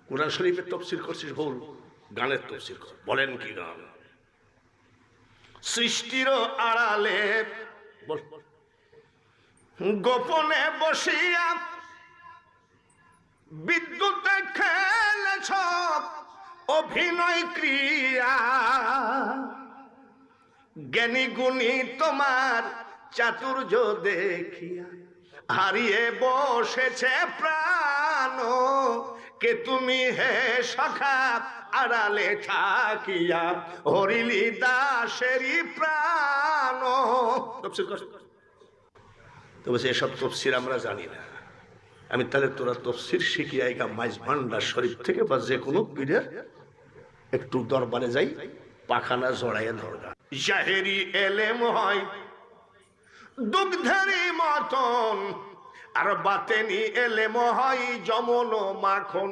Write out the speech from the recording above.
কুরআন শরীফের তাফসীর করছিস ভুল, গানের তাফসীর কর। বলেন কি গান? সৃষ্টির আড়ালে গোপনে বসিয়া বিদ্যুতে খেলেছ অভিনয় ক্রিয়া, জ্ঞানী গুণী তোমার চাতুর্য দেখিয়া হারিয়ে বসেছে প্রাণ, কে তুমি হে সখা আড়ালে থাকিয়া হরিলি দাসেরই প্রাণ। তো বলছে এসব তফসির আমরা জানি না। আমি তাহলে তোরা তফসির শিখিয়ে আইগা মাইজ ভান্ডার শরীফ থেকে বা যে কোনো পীরের একটু দরবারে যাই, পাখানা জড়াইয়া ধরগা। জাহেরি এলেম হয় দুগ্ধেরই মতন, আর বাতেনি এলেম হয় যমন মাখন।